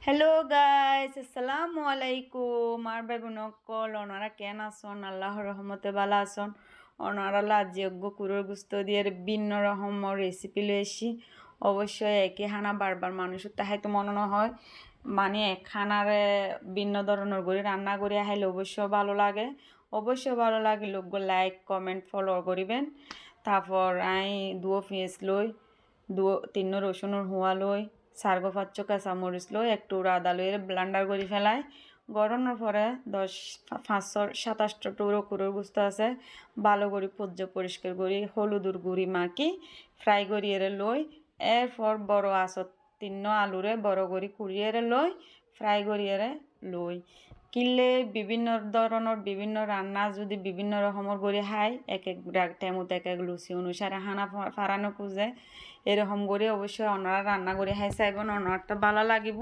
Hello guys, আসসালামু আলাইকুম। আর বেগুনকল ওনারা কেন আসন? আল্লাহর রহমতে ভালো আসন। ওনারা লাজিয়োগ্য কুরোর গুস্ত দিয়ে ভিন্ন রকম রেসিপি লয়েছি। অবশ্যই একই খানা বারবার মানুষের তাহাই তো মনে হয় মানে এক খানারে ভিন্ন ধরনের করে রান্না করে খাইলে অবশ্যই ভালো লাগে। অবশ্যই ভালো লাগে লোক লাইক কমেন্ট ফলো করিবেন। তারপর আই দুয়ো পেঁয়াজ লই, তিন রসুনের হুয়া লই, সার্গো পাঁচ কাঁচামরিচ লই, একটু আদা লই ব্লান্ডার করে ফেলাই। গরমের পরে 527 টুকরো কুড়োর গুস্ত আছে, ভালো করে পরিষ্কার করি হলুদুর গুঁড়ি মাখি ফ্রাই করি লই। এরপর বড় আসত তিন আলুরে বড় করে কুড়িয়ে লই ফ্রাই করি লই। কিনলে বিভিন্ন ধরনের বিভিন্ন রান্না যদি বিভিন্ন রকমের করে খাই, এক এক টাইমত এক এক লুচি অনুসারে হানা ফারানো খুঁজে এরকম করে অবশ্যই ওনারা রান্না করে খাই চাইবেন, ওনারটা ভালো লাগিব।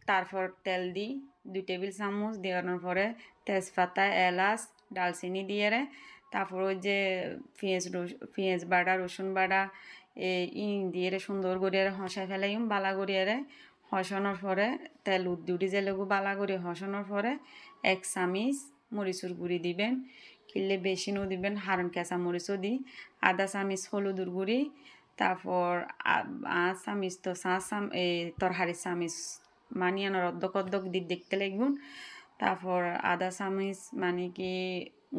তারপর তেল দিই 2 টেবিল চামচ, দেওয়ানোর পরে তেজপাতা, এলাচ, ডালচিনি দিয়ে তারপর ওই যে পেঁয়াজ বাটা, রসুন বাটা দিয়ে সুন্দর করে হসাই ফেলাই বালা করিয়ে হসানোর পরে তেল উদ্যুটি যে লেগু বালা করে হসানোর পরে 1 চামচ মরিচুর গুঁড়ি দিবেন, কিনলে বেশি নো দিবেন, হারন কেঁচা মরিচও দিই, আধা চামচ হলুদুর গুঁড়ি, তারপর 5 চামচ তো তরহারি চামচ মানিয়ানোর অর্ধক দিয়ে দেখতে লাগবেন। তারপর আধা চামচ মানে কি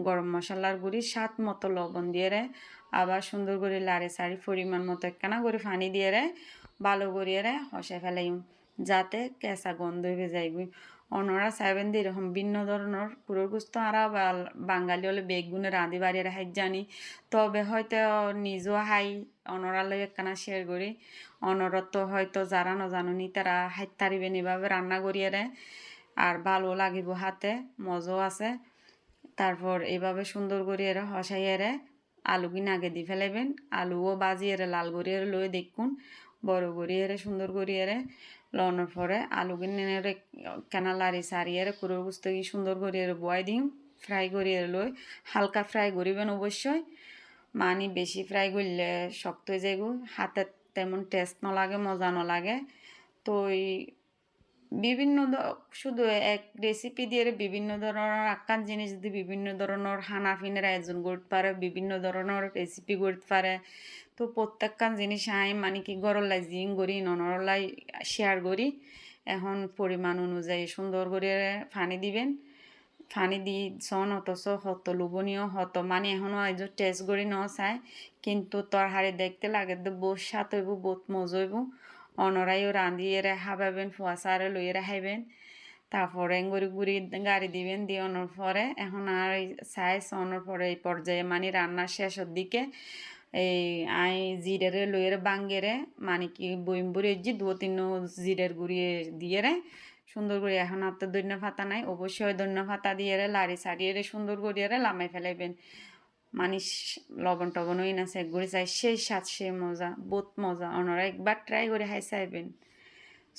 গরম মশলার গুঁড়ি, স্বাদ মতো লবণ দিয়ে আবার সুন্দর করে লাড়ে সারি পরিমাণ মতো একখানা করে পানি দিয়ে ভালো করিয়ে হসে ফেলাই যাতে কেঁচা গন্ধ হয়ে যাইবি। অন্যরা চাইবেন দিয়ে এরকম ভিন্ন ধরনের পুরোর গুস্ত আর বাঙালি হলে বেগুনে রাঁধি বাড়িয়ে হাই জানি, তবে হয়তো নিজেও হাই অনরালয় একখানা শেয়ার করি। অনরত হয়তো যারা নজানুনি তারা হাইত তারিবেন এভাবে রান্না করিয়ে আর ভালো লাগিব হাতে, মজাও আছে। তারপর এভাবে সুন্দর করিয়ে হসাইয়ে আলু কিনে আগে দিয়ে ফেলাইবেন, আলুও বাজিয়ে লাল করিয়ে লয়ে দেখুন বড় করিয়ে সুন্দর করিয়ে লওয়ানোর পরে আলু কিনে কেনা লাড়ি সারিয়ে কুড়োর বুঝতে কি সুন্দর করিয়ে বয় দিম ফ্রাই করিয়ে লই। হালকা ফ্রাই করিবেন অবশ্যই, মানে বেশি ফ্রাই করলে শক্ত হয়ে যাইব, হাতে তেমন টেস্ট ন লাগে, মজা ন লাগে। তো বিভিন্ন শুধু এক রেসিপি দিয়ে বিভিন্ন ধরনের আকান জিনিস যদি বিভিন্ন ধরনের হানাফিনের আয়োজন করতে পারে, বিভিন্ন ধরনের রেসিপি করতে পারে। তো প্রত্যেকখান জিনিস আমি মানে কি গরলাই জিং করি ননরলাই শেয়ার করি। এখন পরিমাণ অনুযায়ী সুন্দর করে পানি দিবেন, পানি দি সন অথচ হত লোভনীয় হত মানে এখনও আজ টেস্ট করি ন চাই, কিন্তু তরহারি দেখতে লাগে তো বহুত স্বাদ হইব, বহুত মজা হইব। অনরাইও রাঁধিয়ে হাবাবেন, ফুয়াশারে লইয়ে খাইবেন। তারপরে গুড়ি গাড়ি দিবেন, দিয়ে অনার পরে এখন আর সাইজ অনার পরে এই পর্যায়ে মানে রান্নার শেষের দিকে এই আই জিরের লইয়ের বাঙ্গেরে মানে কি বইম বুড়ি যে 2-3 জিরের গুঁড়িয়ে দিয়ে সুন্দর করে, এখন আর তো ধনিয়া পাতা নাই, অবশ্যই ধনিয়া পাতা দিয়ে লাড়ি সারিয়ে সুন্দর করিয়ে লামাই ফেলাইবেন। মানে লবণ টবণ হই না সে ঘুরে চাই সেই স্বাদ সেই মজা, বহুত মজা। ওনারা একবার ট্রাই করে হাই চাইবেন,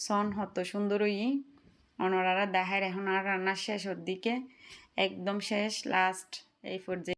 সন হত সুন্দর হই। ওনারা দেখায় এখন আর রান্নার শেষের দিকে একদম শেষ লাস্ট এই পর্যায়ে